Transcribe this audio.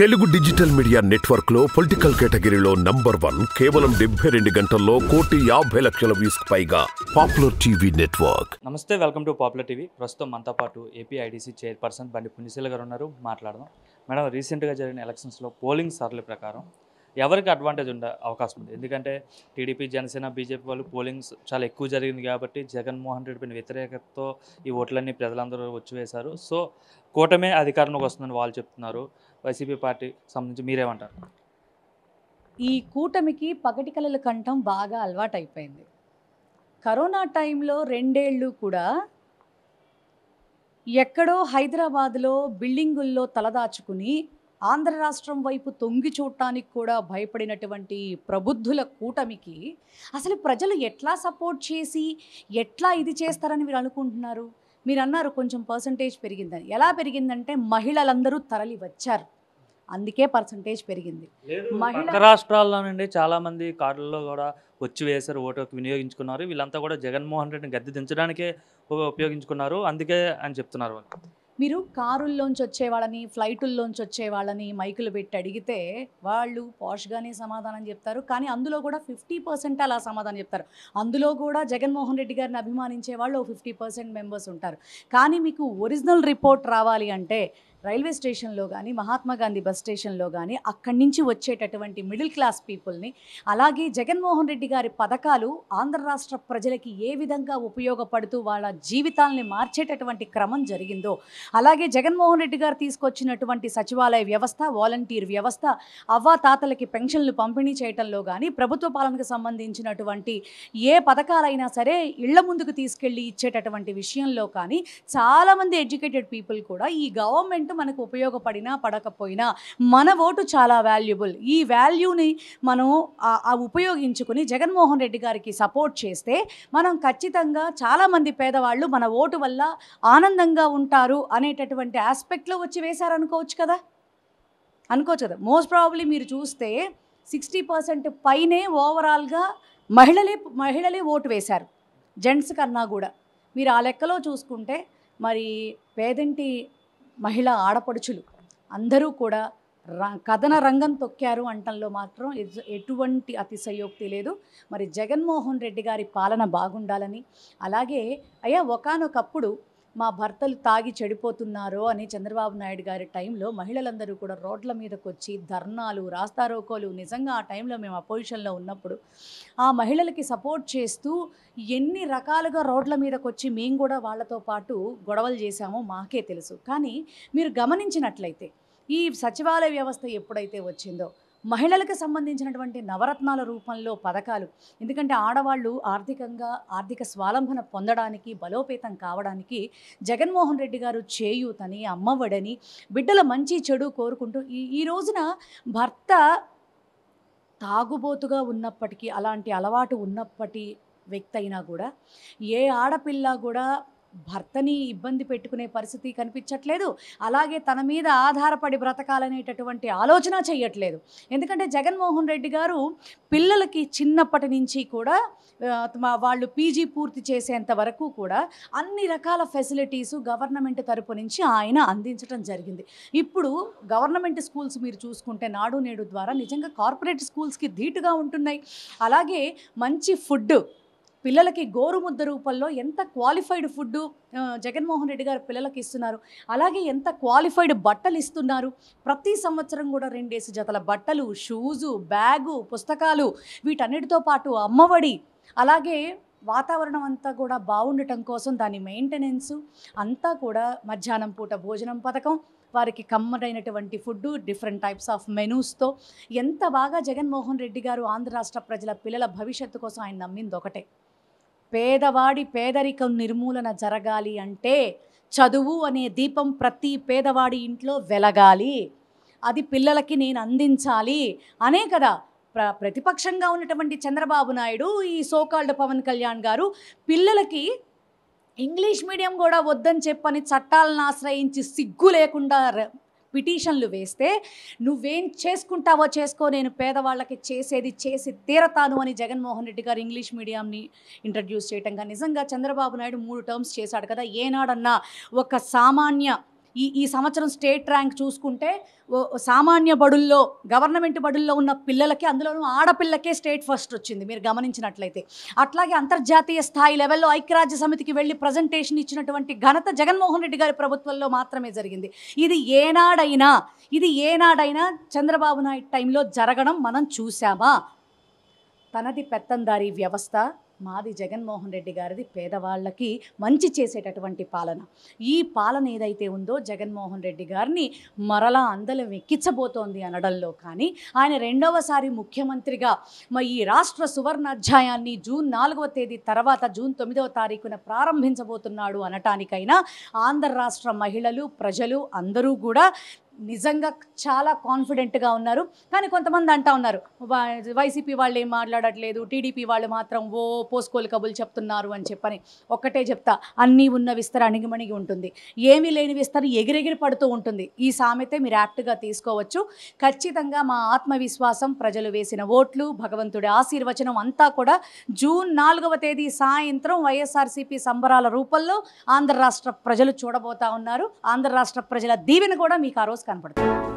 Telugu digital media network లో political కేటగిరీలో #1 కేవలం 72 గంటల్లో 1,50,00,000 వ్యూస్ పైగా పాపులర్ టీవీ నెట్వర్క్. నమస్తే, వెల్కమ్ టు పాపులర్ టీవీ. ప్రస్తుతం మనతో పాటు ఏపీ ఐడీసీ చైర్పర్సన్ బండి పుణ్యశీల గారు ఉన్నారు. మాట్లాడదాం. మేడం, రీసెంట్గా జరిగిన ఎలక్షన్స్లో పోలింగ్ సర్లే ప్రకారం ఎవరికి అడ్వాంటేజ్ ఉండే అవకాశం ఉంది? ఎందుకంటే టీడీపీ, జనసేన, బీజేపీ వాళ్ళు పోలింగ్స్ చాలా ఎక్కువ జరిగింది కాబట్టి జగన్మోహన్ రెడ్డి పైన వ్యతిరేకతతో ఈ ఓట్లన్నీ ప్రజలందరూ వచ్చివేశారు. సో కూటమే అధికారంలోకి వస్తుందని వాళ్ళు చెప్తున్నారు. వైసీపీ పార్టీ సంబంధించి మీరేమంటారు? ఈ కూటమికి పగటి కలల కంఠం బాగా అలవాటైపోయింది. కరోనా టైంలో 2 ఏళ్ళు కూడా ఎక్కడో హైదరాబాద్లో బిల్డింగుల్లో తలదాచుకుని ఆంధ్ర రాష్ట్రం వైపు తొంగి చూడటానికి కూడా భయపడినటువంటి ప్రబుద్ధుల కూటమికి అసలు ప్రజలు ఎట్లా సపోర్ట్ చేసి ఎట్లా ఇది చేస్తారని మీరు అనుకుంటున్నారు? మీరు అన్నారు కొంచెం పర్సంటేజ్ పెరిగిందని. ఎలా పెరిగిందంటే మహిళలందరూ తరలి వచ్చారు, అందుకే పర్సంటేజ్ పెరిగింది. పక్క రాష్ట్రాల్లో నుండి చాలామంది కార్డుల్లో కూడా వచ్చి వేశారు, ఓటు వినియోగించుకున్నారు. వీళ్ళంతా కూడా జగన్మోహన్ రెడ్డిని గద్దె దించడానికే ఉపయోగించుకున్నారు, అందుకే అని చెప్తున్నారు వాళ్ళు. మీరు కారుల్లోంచి వచ్చేవాళ్ళని, ఫ్లైటుల్లోంచి వచ్చేవాళ్ళని మైకులు పెట్టి అడిగితే వాళ్ళు పాష్గానే సమాధానం చెప్తారు. కానీ అందులో కూడా 50% అలా సమాధానం చెప్తారు. అందులో కూడా జగన్మోహన్ రెడ్డి గారిని అభిమానించే వాళ్ళు 50% మెంబర్స్ ఉంటారు. కానీ మీకు ఒరిజినల్ రిపోర్ట్ రావాలి అంటే రైల్వే స్టేషన్లో కానీ, మహాత్మా గాంధీ బస్ స్టేషన్లో కానీ అక్కడి నుంచి వచ్చేటటువంటి మిడిల్ క్లాస్ పీపుల్ని, అలాగే జగన్మోహన్ రెడ్డి గారి పథకాలు ఆంధ్ర రాష్ట్ర ప్రజలకి ఏ విధంగా ఉపయోగపడుతూ వాళ్ళ జీవితాలని మార్చేటటువంటి క్రమం జరిగిందో, అలాగే జగన్మోహన్ రెడ్డి గారు తీసుకొచ్చినటువంటి సచివాలయ వ్యవస్థ, వాలంటీర్ వ్యవస్థ, అవ్వాతాతలకి పెన్షన్లు పంపిణీ చేయటంలో కానీ, ప్రభుత్వ పాలనకు సంబంధించినటువంటి ఏ పథకాలైనా సరే ఇళ్ల ముందుకు తీసుకెళ్ళి ఇచ్చేటటువంటి విషయంలో కానీ చాలామంది ఎడ్యుకేటెడ్ పీపుల్ కూడా ఈ గవర్నమెంట్ మనకు ఉపయోగపడినా పడకపోయినా మన ఓటు చాలా వాల్యుబుల్, ఈ వాల్యూని మనం ఉపయోగించుకుని జగన్మోహన్ రెడ్డి గారికి సపోర్ట్ చేస్తే మనం ఖచ్చితంగా చాలామంది పేదవాళ్ళు మన ఓటు వల్ల ఆనందంగా ఉంటారు అనేటటువంటి ఆస్పెక్ట్లో వచ్చి వేశారనుకోవచ్చు కదా. మోస్ట్ ప్రాబబ్లీ మీరు చూస్తే 60% పైనే ఓవరాల్గా మహిళలే ఓటు వేశారు, జెంట్స్ కన్నా కూడా. మీరు ఆ లెక్కలో చూసుకుంటే మరి పేదింటి మహిళా ఆడపడుచులు అందరూ కూడా కథన రంగం తొక్కారు అంటంలో మాత్రం ఎటువంటి అతిశయోక్తి లేదు. మరి జగన్మోహన్ రెడ్డి గారి పాలన బాగుండాలని, అలాగే ఒకానొకప్పుడు మా భర్తలు తాగి చెడిపోతున్నారు అని చంద్రబాబు నాయుడు గారి టైంలో మహిళలందరూ కూడా రోడ్ల మీదకి వచ్చి ధర్నాలు, రాస్తారోకోలు, నిజంగా ఆ టైంలో మేము అపోజిషన్లో ఉన్నప్పుడు ఆ మహిళలకి సపోర్ట్ చేస్తూ ఎన్ని రకాలుగా రోడ్ల మీదకి వచ్చి మేము కూడా వాళ్ళతో పాటు గొడవలు చేశామో మాకే తెలుసు. కానీ మీరు గమనించినట్లయితే ఈ సచివాలయ వ్యవస్థ ఎప్పుడైతే వచ్చిందో మహిళలకు సంబంధించినటువంటి నవరత్నాల రూపంలో పథకాలు, ఎందుకంటే ఆడవాళ్ళు ఆర్థిక స్వాలంబన పొందడానికి, బలోపేతం కావడానికి జగన్మోహన్ రెడ్డి గారు చేయూతని, అమ్మఒడని, బిడ్డల మంచి చెడు కోరుకుంటూ ఈ రోజున భర్త తాగుబోతుగా ఉన్నప్పటికీ, అలాంటి అలవాటు ఉన్నప్పటి వ్యక్తి అయినా కూడా ఏ ఆడపిల్ల కూడా భర్తని ఇబ్బంది పెట్టుకునే పరిస్థితి కనిపించట్లేదు. అలాగే తన మీద ఆధారపడి బ్రతకాలనేటటువంటి ఆలోచన చేయట్లేదు. ఎందుకంటే జగన్మోహన్ రెడ్డి గారు పిల్లలకి చిన్నప్పటి నుంచి కూడా వాళ్ళు పీజీ పూర్తి చేసేంత వరకు కూడా అన్ని రకాల ఫెసిలిటీసు గవర్నమెంట్ తరపు నుంచి ఆయన అందించడం జరిగింది. ఇప్పుడు గవర్నమెంట్ స్కూల్స్ మీరు చూసుకుంటే నాడు నేడు ద్వారా నిజంగా కార్పొరేట్ స్కూల్స్కి ధీటుగా ఉంటున్నాయి. అలాగే మంచి ఫుడ్ పిల్లలకి గోరుముద్ద రూపంలో ఎంత క్వాలిఫైడ్ ఫుడ్ జగన్మోహన్ రెడ్డి గారు పిల్లలకి ఇస్తున్నారు. అలాగే ఎంత క్వాలిఫైడ్ బట్టలు ఇస్తున్నారు. ప్రతి సంవత్సరం కూడా 2 జతల బట్టలు, షూజు, బ్యాగు, పుస్తకాలు, వీటన్నిటితో పాటు అమ్మఒడి, అలాగే వాతావరణం అంతా కూడా బాగుండటం కోసం దాని మెయింటెనెన్స్ అంతా కూడా మధ్యాహ్నం పూట భోజనం పథకం, వారికి కమ్మడైనటువంటి ఫుడ్, డిఫరెంట్ టైప్స్ ఆఫ్ మెనూస్తో ఎంత బాగా జగన్మోహన్ రెడ్డి గారు ఆంధ్ర రాష్ట్ర ప్రజల పిల్లల భవిష్యత్తు కోసం ఆయన నమ్మింది ఒకటే, పేదవాడి పేదరికం నిర్మూలన జరగాలి అంటే చదువు అనే దీపం ప్రతి పేదవాడి ఇంట్లో వెలగాలి, అది పిల్లలకి నేను అందించాలి అనే కదా. ప్రతిపక్షంగా ఉన్నటువంటి చంద్రబాబు నాయుడు, ఈ సోకాల్డ్ పవన్ కళ్యాణ్ గారు పిల్లలకి ఇంగ్లీష్ మీడియం కూడా వద్దని చెప్పని చట్టాలను ఆశ్రయించి సిగ్గు లేకుండా పిటిషన్లు వేస్తే నువ్వేం చేసుకుంటావో చేసుకో, నేను పేదవాళ్ళకి చేసేది చేసి తీరతాను అని జగన్మోహన్ రెడ్డి గారు ఇంగ్లీష్ మీడియంని ఇంట్రడ్యూస్ చేయటంగా నిజంగా చంద్రబాబు నాయుడు 3 టర్మ్స్ చేశాడు కదా. ఏనాడన్నా ఒక సామాన్య ఈ సంవత్సరం స్టేట్ ర్యాంక్ చూసుకుంటే సామాన్య బడుల్లో గవర్నమెంట్ బడుల్లో ఉన్న పిల్లలకి అందులోనూ ఆడపిల్లకే స్టేట్ ఫస్ట్ వచ్చింది మీరు గమనించినట్లయితే. అట్లాగే అంతర్జాతీయ స్థాయి లెవెల్లో ఐక్యరాజ్య సమితికి వెళ్ళి ప్రజెంటేషన్ ఇచ్చినటువంటి ఘనత జగన్మోహన్ రెడ్డి గారి ప్రభుత్వంలో మాత్రమే జరిగింది. ఇది ఏనాడైనా చంద్రబాబు నాయుడు టైంలో జరగడం మనం చూసామా? తనది పెత్తందారీ వ్యవస్థ, మాది జగన్మోహన్ రెడ్డి గారిది పేదవాళ్ళకి మంచి చేసేటటువంటి పాలన. ఈ పాలన ఏదైతే ఉందో జగన్మోహన్ రెడ్డి గారిని మరలా అందలం ఎక్కించబోతోంది అనడంలో కానీ, ఆయన రెండవసారి ముఖ్యమంత్రిగా ఈ రాష్ట్ర సువర్ణ అధ్యాయాన్ని జూన్ 4వ తేదీ తర్వాత జూన్ 9వ తారీఖున ప్రారంభించబోతున్నాడు అనటానికైనా ఆంధ్ర రాష్ట్ర మహిళలు, ప్రజలు అందరూ కూడా నిజంగా చాలా కాన్ఫిడెంట్గా ఉన్నారు. కానీ కొంతమంది అంటా ఉన్నారు వైసీపీ వాళ్ళు ఏం మాట్లాడట్లేదు, టీడీపీ వాళ్ళు మాత్రం పోస్కోలు కబులు చెప్తున్నారు అని చెప్పని. ఒక్కటే చెప్తా, అన్నీ ఉన్న విస్తర అణిగిమణిగి ఉంటుంది, ఏమీ లేని విస్తర ఎగిరెగిరి పడుతూ ఉంటుంది. ఈ సామెతే మీరు యాప్ట్గా తీసుకోవచ్చు. ఖచ్చితంగా మా ఆత్మవిశ్వాసం, ప్రజలు వేసిన ఓట్లు, భగవంతుడి ఆశీర్వచనం అంతా కూడా జూన్ 4వ తేదీ సాయంత్రం వైఎస్ఆర్సీపీ సంబరాల రూపంలో ఆంధ్ర రాష్ట్ర ప్రజలు చూడబోతా ఉన్నారు. ఆంధ్ర రాష్ట్ర ప్రజల దీవెన కూడా మీకు ఆ రోజు కనపడుతుంది.